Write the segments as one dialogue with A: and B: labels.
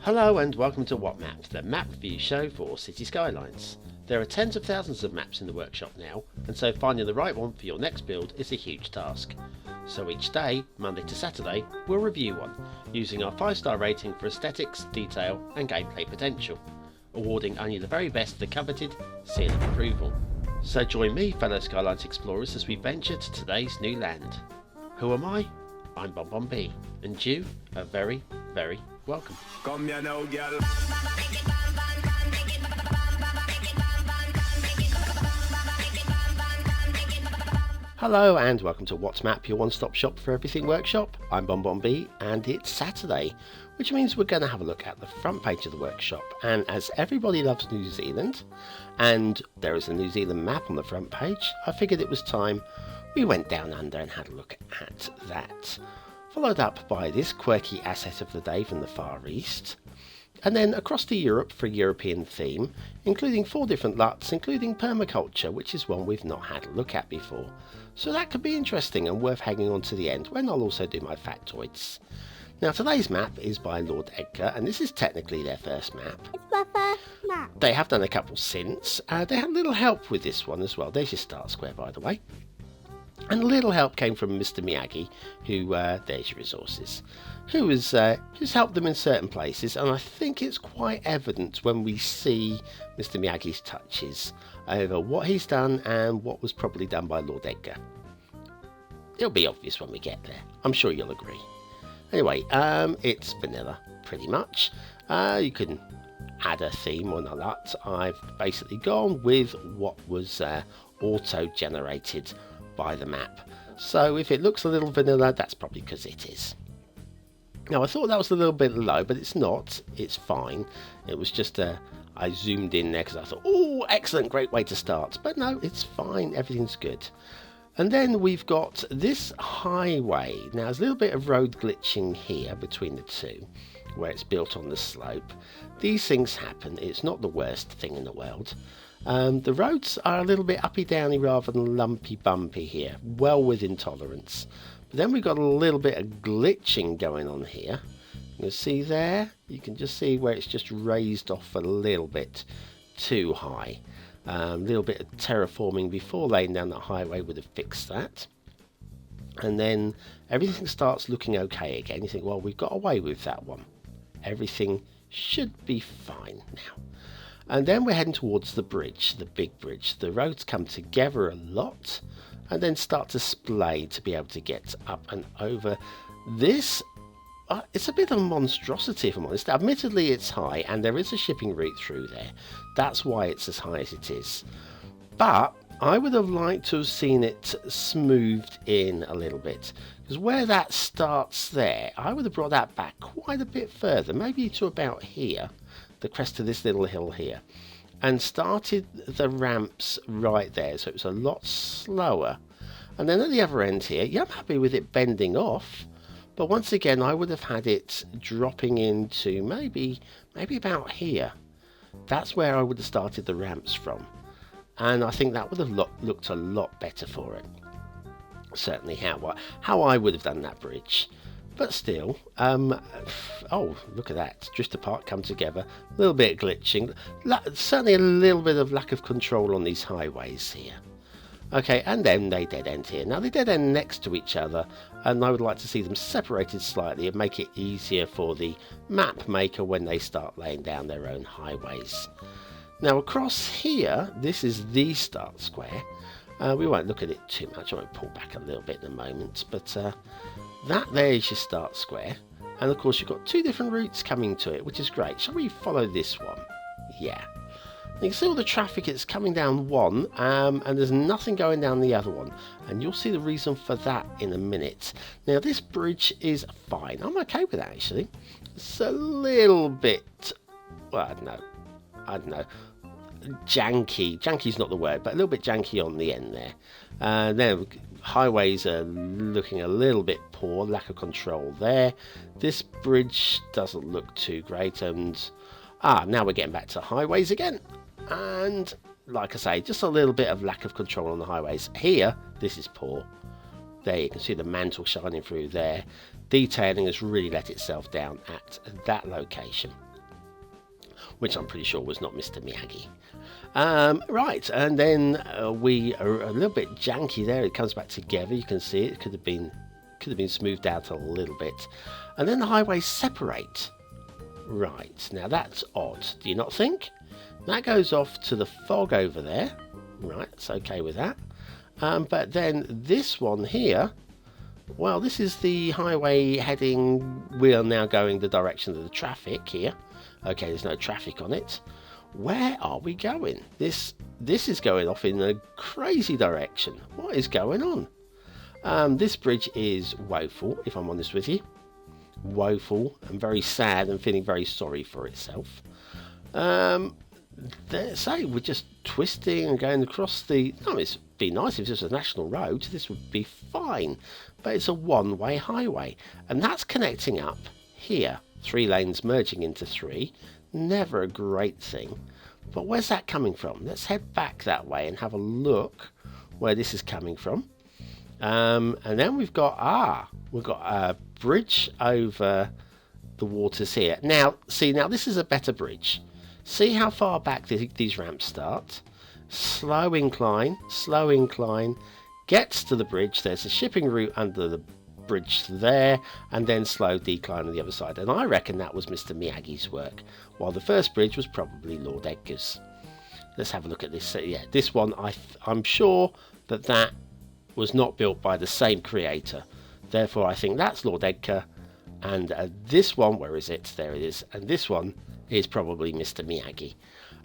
A: Hello and welcome to What Map, the map review show for Cities Skylines. There are tens of thousands of maps in the workshop now, and so finding the right one for your next build is a huge task. So each day, Monday to Saturday, we'll review one, using our 5-star rating for aesthetics, detail and gameplay potential, awarding only the very best the coveted seal of approval. So join me, fellow Skylines explorers, as we venture to today's new land. Who am I? I'm BonBonB, and you are very, very welcome.
B: Come here now, girl.
A: Hello and welcome to What's Map, your one-stop shop for everything workshop. I'm BonBonB and it's Saturday, which means we're going to have a look at the front page of the workshop. And as everybody loves New Zealand, and there is a New Zealand map on the front page, I figured it was time we went down under and had a look at that. Followed up by this quirky asset of the day from the Far East. And then across to Europe for a European theme, including 4 different LUTs, including Permaculture, which is one we've not had a look at before. So that could be interesting and worth hanging on to the end, when I'll also do my factoids. Now today's map is by LordEdgar, and this is technically their first map.
C: It's my first map.
A: They have done a couple since. They had a little help with this one as well. There's your start square, by the way. And a little help came from Mr. Miyagi, who, there's your resources, who's helped them in certain places, and I think it's quite evident when we see Mr. Miyagi's touches over what he's done and what was probably done by LordEdgar. It'll be obvious when we get there, I'm sure you'll agree. Anyway, it's vanilla, pretty much. You can add a theme on a LUT. I've basically gone with what was auto-generated by the map. So if it looks a little vanilla, that's probably because it is. Now I thought that was a little bit low, but it's not. It's fine. It was just I zoomed in there because I thought, oh, excellent, great way to start. But no, it's fine. Everything's good. And then we've got this highway. Now there's a little bit of road glitching here between the two, where it's built on the slope. These things happen. It's not the worst thing in the world. The roads are a little bit uppy-downy rather than lumpy-bumpy here, well within tolerance. But then we've got a little bit of glitching going on here. You'll see there, you can just see where it's just raised off a little bit too high. A little bit of terraforming before laying down the highway would have fixed that. And then everything starts looking okay again. You think, well, we've got away with that one. Everything should be fine now. And then we're heading towards the bridge, the big bridge. The roads come together a lot and then start to splay to be able to get up and over this. It's a bit of a monstrosity, if I'm honest. Admittedly, it's high and there is a shipping route through there. That's why it's as high as it is. But I would have liked to have seen it smoothed in a little bit. Because where that starts there, I would have brought that back quite a bit further, maybe to about here. The crest of this little hill here, and started the ramps right there, so it was a lot slower. And then at the other end here, yeah, I'm happy with it bending off, but once again I would have had it dropping into maybe about here. That's where I would have started the ramps from, and I think that would have looked a lot better for it. Certainly how I would have done that bridge. But still, oh, look at that, just apart, come together, a little bit of glitching, certainly a little bit of lack of control on these highways here. Okay, and then they dead end here. Now they dead end next to each other, and I would like to see them separated slightly and make it easier for the map maker when they start laying down their own highways. Now across here, this is the start square. We won't look at it too much, I might pull back a little bit in a moment, but that there is your start square, and of course you've got 2 different routes coming to it, which is great. Shall we follow this one? Yeah. You can see all the traffic, it's coming down one, and there's nothing going down the other one, and you'll see the reason for that in a minute. Now this bridge is fine, I'm okay with that actually. It's a little bit, well, I don't know, janky's not the word, but a little bit janky on the end there. Then highways are looking a little bit poor, lack of control there. This bridge doesn't look too great, and now we're getting back to highways again, and like I say, just a little bit of lack of control on the highways here. This is poor. There you can see the mantle shining through there. Detailing has really let itself down at that location. which I'm pretty sure was not Mr. Miyagi. Right, and then we are a little bit janky there. It comes back together. You can see it could have been smoothed out a little bit, and then the highways separate. Right, now that's odd. Do you not think? That goes off to the fog over there. Right, it's okay with that. But then this one here, well, this is the highway heading. We are now going the direction of the traffic here. Okay, there's no traffic on it. Where are we going? This is going off in a crazy direction. What is going on? This bridge is woeful, if I'm honest with you. Woeful and very sad and feeling very sorry for itself. Say we're just twisting and going across the... No, it'd be nice if this was a national road. This would be fine. But it's a one-way highway. And that's connecting up here. 3 lanes merging into 3. Never a great thing. But where's that coming from? Let's head back that way and have a look where this is coming from. And then we've got a bridge over the waters here. Now, see, this is a better bridge. See how far back these ramps start. Slow incline, gets to the bridge. There's a shipping route under the bridge there, and then slow decline on the other side. And I reckon that was Mr. Miyagi's work, while the first bridge was probably LordEdgar's. Let's have a look at this. Yeah, this one, I'm sure that was not built by the same creator. Therefore, I think that's LordEdgar. And this one, where is it? There it is. And this one is probably Mr. Miyagi.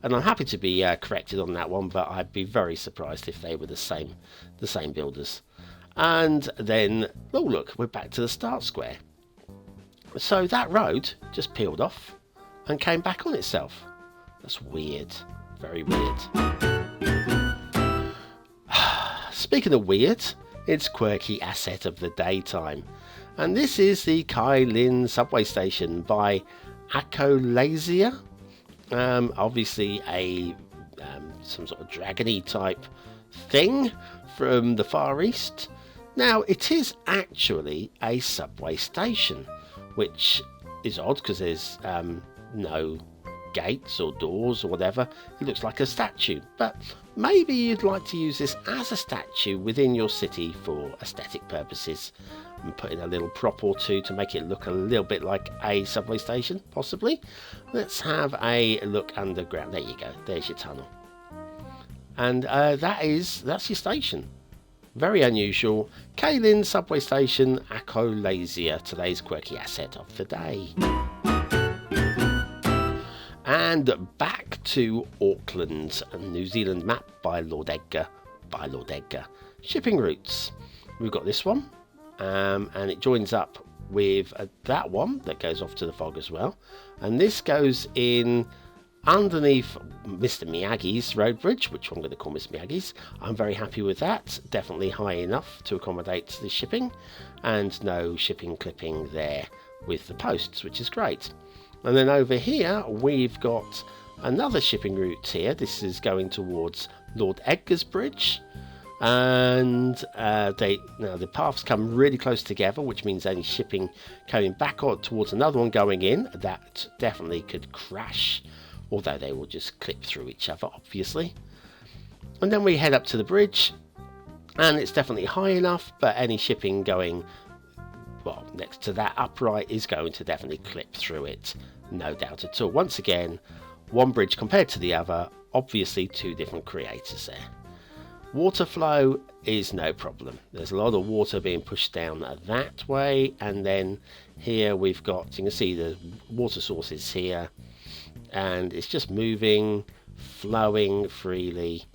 A: And I'm happy to be corrected on that one, but I'd be very surprised if they were the same builders. And then, oh look, we're back to the start square. So that road just peeled off and came back on itself. That's weird. Very weird. Speaking of weird, it's Quirky asset of the daytime. And this is the Kylin subway station by Acolasia. Obviously some sort of dragony type thing from the Far East. Now, it is actually a subway station, which is odd because there's no gates or doors or whatever. It looks like a statue, but maybe you'd like to use this as a statue within your city for aesthetic purposes and put in a little prop or two to make it look a little bit like a subway station, possibly. Let's have a look underground. There you go, there's your tunnel. And that's your station. Very unusual. Kylin subway station, Acolasia, today's Quirky asset of the day. And back to Auckland, a New Zealand map by LordEdgar. Shipping routes. We've got this one, and it joins up with that one that goes off to the fog as well. And this goes in underneath Mr. Miyagi's road bridge, which I'm going to call Mr. Miyagi's. I'm very happy with that. Definitely high enough to accommodate the shipping, and no shipping clipping there with the posts, which is great. And then over here we've got another shipping route here. This is going towards LordEdgar's bridge, and the paths come really close together, which means any shipping coming back towards another one going in, that definitely could crash, although they will just clip through each other, obviously. And then we head up to the bridge, and it's definitely high enough, but any shipping going next to that upright is going to definitely clip through it, no doubt at all. Once again, one bridge compared to the other, obviously 2 different creators there. Water flow is no problem. There's a lot of water being pushed down that way, and then here we've got, you can see the water sources here, and it's just moving, flowing freely,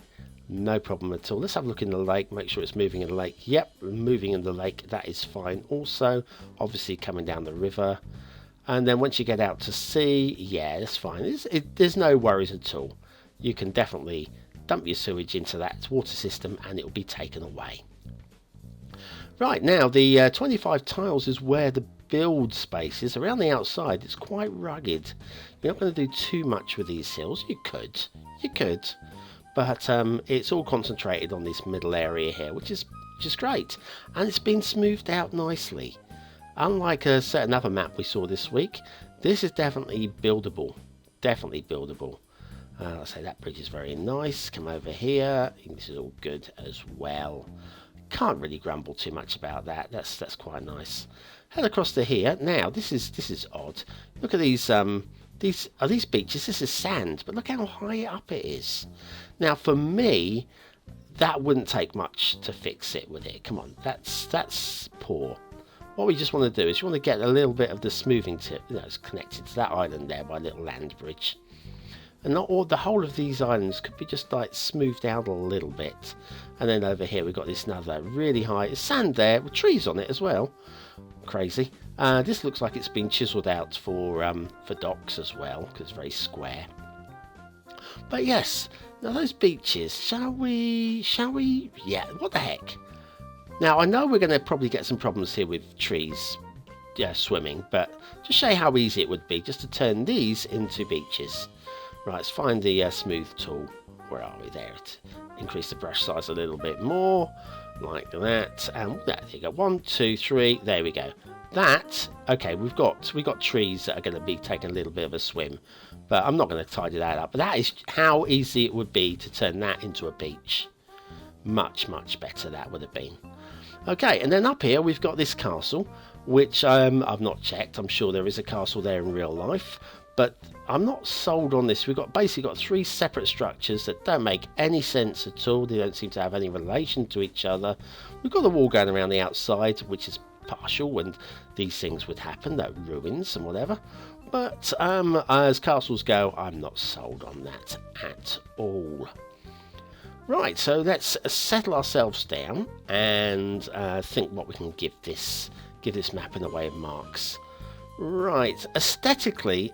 A: no problem at all. Let's have a look in the lake, make sure it's moving in the lake. Yep, moving in the lake, that is fine. Also, obviously coming down the river. And then once you get out to sea, yeah, that's fine. There's no worries at all. You can definitely dump your sewage into that water system and it will be taken away. Right, now the 25 tiles is where the build space is. Around the outside, it's quite rugged. You're not going to do too much with these hills. You could. But it's all concentrated on this middle area here, which is great, and it's been smoothed out nicely. Unlike a certain other map we saw this week, this is definitely buildable. definitely buildable. I'll say that bridge is very nice. Come over here. I think this is all good as well. Can't really grumble too much about that. That's quite nice. Head across to here. Now this is odd. Look at these these beaches. This is sand, but look how high up it is. Now for me, that wouldn't take much to fix it, would it? Come on, that's poor. What we just want to do is you want to get a little bit of the smoothing tip, it's connected to that island there by a little land bridge. And not all, the whole of these islands could be just like smoothed out a little bit. And then over here we've got this another really high sand there with trees on it as well. Crazy. This looks like it's been chiseled out for docks as well, because it's very square. But yes, now those beaches, shall we? Yeah, what the heck? Now I know we're going to probably get some problems here with trees swimming, but just show you how easy it would be just to turn these into beaches. Right, let's find the smooth tool. Where are we? There. Increase the brush size a little bit more, like that. And there you go. 1, 2, 3. There we go. That, okay, we've got trees that are going to be taking a little bit of a swim, but I'm not going to tidy that up. But that is how easy it would be to turn that into a beach. Much, much better that would have been. Okay, and then up here we've got this castle, which I've not checked. I'm sure there is a castle there in real life, but I'm not sold on this. We've basically got 3 separate structures that don't make any sense at all. They don't seem to have any relation to each other. We've got the wall going around the outside, which is partial, and these things would happen, that ruins and whatever. But as castles go, I'm not sold on that at all. Right, so let's settle ourselves down and think what we can give this map in the way of marks. Right, aesthetically,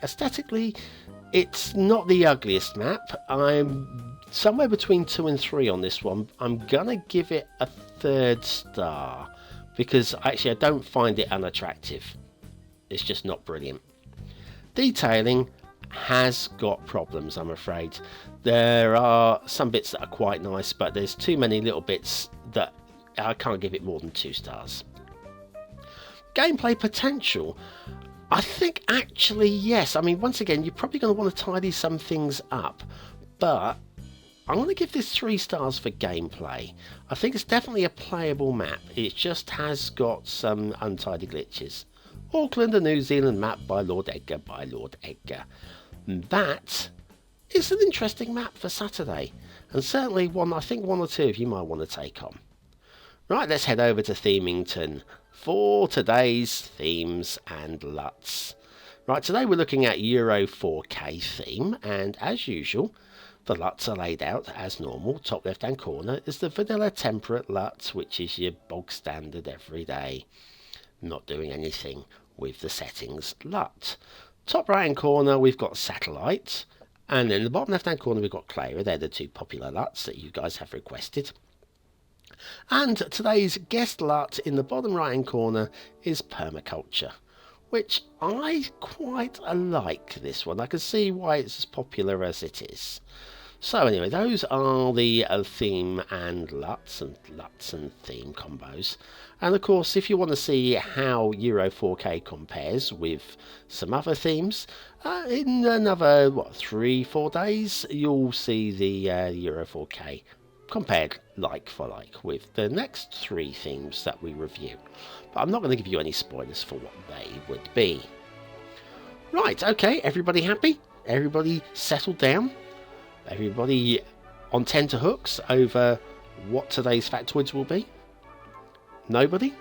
A: it's not the ugliest map. I'm somewhere between 2 and 3 on this one. I'm gonna give it a 3rd star because actually I don't find it unattractive. It's just not brilliant. Detailing has got problems, I'm afraid. There are some bits that are quite nice, but there's too many little bits that I can't give it more than 2 stars. Gameplay potential, I think actually yes. I mean, once again, you're probably going to want to tidy some things up, but I'm going to give this 3 stars for gameplay. I think it's definitely a playable map. It just has got some untidy glitches. Auckland, a New Zealand map by LordEdgar. That is an interesting map for Saturday, and certainly one I think 1 or 2 of you might want to take on. Right, let's head over to Themington for today's themes and LUTs. Right, today we're looking at Euro 4K theme, and as usual, the LUTs are laid out as normal. Top left hand corner is the vanilla temperate LUT, which is your bog standard everyday, not doing anything with the settings LUT. Top right hand corner we've got satellite, and then the bottom left hand corner we've got Cleyra. They're the 2 popular LUTs that you guys have requested. And today's guest LUT in the bottom right hand corner is Permaculture, which I quite like this one. I can see why it's as popular as it is. So anyway, those are the theme and LUTs and theme combos. And of course, if you want to see how Euro 4K compares with some other themes, in another 3-4 days, you'll see the Euro 4K compared like for like with the next 3 themes that we review. But I'm not going to give you any spoilers for what they would be. Right, okay, everybody happy? Everybody settled down? Everybody on tenterhooks over what today's factoids will be? Nobody?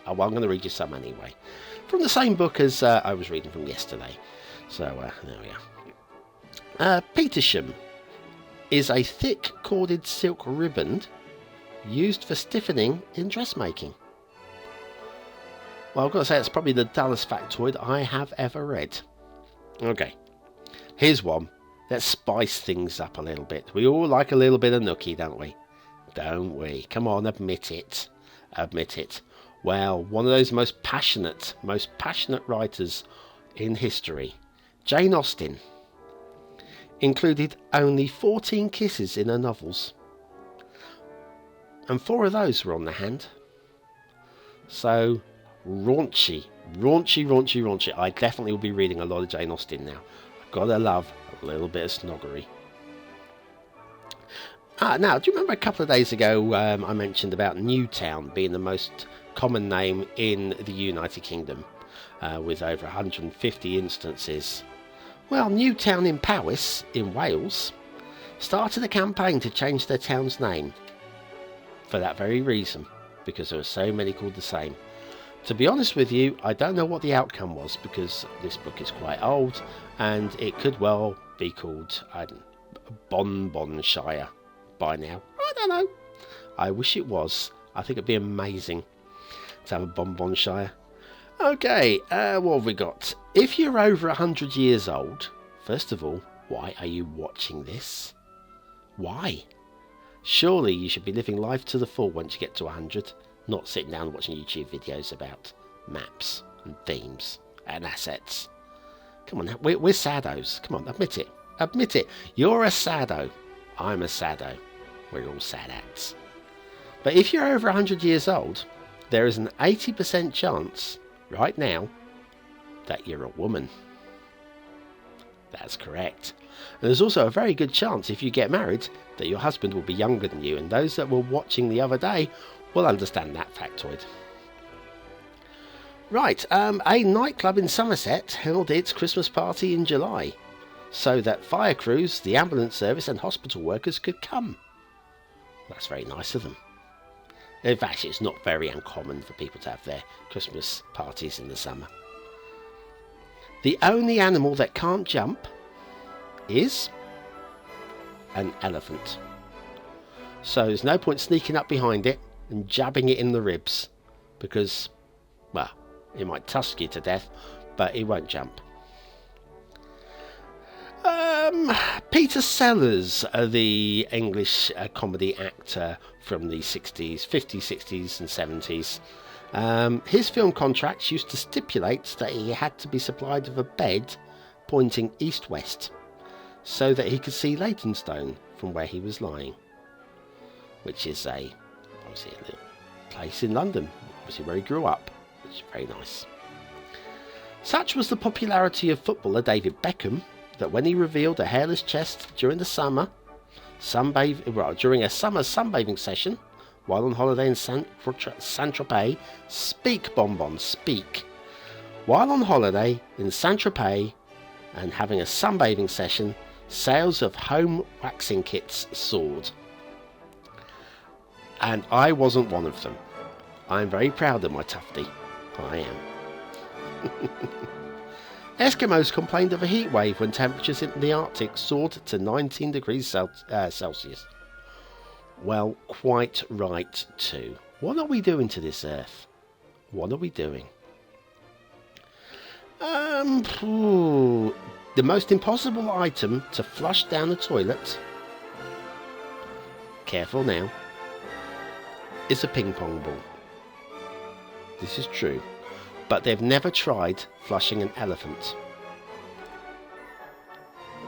A: Oh, well, I'm going to read you some anyway. From the same book as I was reading from yesterday. So, there we are. Petersham is a thick corded silk ribband used for stiffening in dressmaking. Well, I've got to say it's probably the dullest factoid I have ever read. Okay, here's one. Let's spice things up a little bit. We all like a little bit of nookie, don't we? Don't we? Come on, admit it. Admit it. Well, one of those most passionate writers in history, Jane Austen, included only 14 kisses in her novels. And 4 of those were on the hand. So, raunchy. I definitely will be reading a lot of Jane Austen now. Gotta love a little bit of snoggery. Now, do you remember a couple of days ago I mentioned about Newtown being the most common name in the United Kingdom, with over 150 instances? Well, Newtown in Powys, in Wales, started a campaign to change their town's name for that very reason, because there were so many called the same. To be honest with you, I don't know what the outcome was, because this book is quite old, and it could well be called, I don't know, BonBonshire by now. I don't know. I wish it was. I think it'd be amazing to have a BonBonshire. Okay, what have we got? If you're over 100 years old, first of all, why are you watching this? Why? Surely you should be living life to the full once you get to 100, not sitting down watching YouTube videos about maps and themes and assets. Come on, we're saddos. Come on, admit it. Admit it. You're a saddo. I'm a saddo. We're all sad-ats. But if you're over 100 years old, there is an 80% chance right now that you're a woman. That's correct. And there's also a very good chance if you get married that your husband will be younger than you, and those that were watching the other day will understand that factoid. Right, a nightclub in Somerset held its Christmas party in July so that fire crews, the ambulance service and hospital workers could come. That's very nice of them. In fact, it's not very uncommon for people to have their Christmas parties in the summer. The only animal that can't jump is an elephant. So there's no point sneaking up behind it and jabbing it in the ribs, because, well, it might tusk you to death, but it won't jump. Peter Sellers, the English comedy actor from the 60s, 50s, 60s and 70s, his film contracts used to stipulate that he had to be supplied with a bed pointing east-west so that he could see Leytonstone from where he was lying, which is obviously a little place in London, obviously where he grew up, which is very nice. Such was the popularity of footballer David Beckham that when he revealed a hairless chest during a summer sunbathing session while on holiday in Saint-Tropez, speak BonBon, speak. While on holiday in Saint-Tropez and having a sunbathing session, sales of home waxing kits soared. And I wasn't one of them. I'm very proud of my tufty. I am. Eskimos complained of a heat wave when temperatures in the Arctic soared to 19 degrees Celsius. Well, quite right too. What are we doing to this earth? What are we doing? The most impossible item to flush down a toilet, careful now, is a ping pong ball. This is true. But they've never tried flushing an elephant.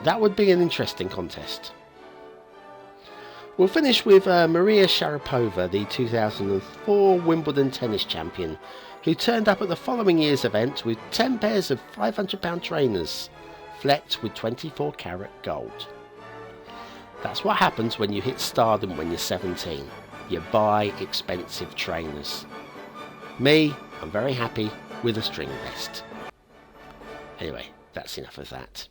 A: That would be an interesting contest. We'll finish with Maria Sharapova, the 2004 Wimbledon tennis champion, who turned up at the following year's event with 10 pairs of £500 trainers, flecked with 24-carat gold. That's what happens when you hit stardom when you're 17. You buy expensive trainers. Me, I'm very happy with a string vest. Anyway, that's enough of that.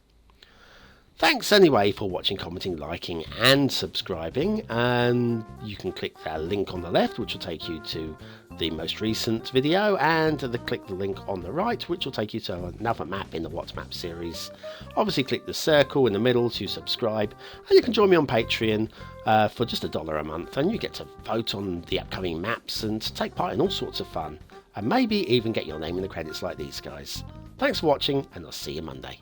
A: Thanks anyway for watching, commenting, liking and subscribing, and you can click that link on the left which will take you to the most recent video, and click the link on the right which will take you to another map in the What's Map series. Obviously click the circle in the middle to subscribe, and you can join me on Patreon for just $1 a month, and you get to vote on the upcoming maps and take part in all sorts of fun, and maybe even get your name in the credits like these guys. Thanks for watching, and I'll see you Monday.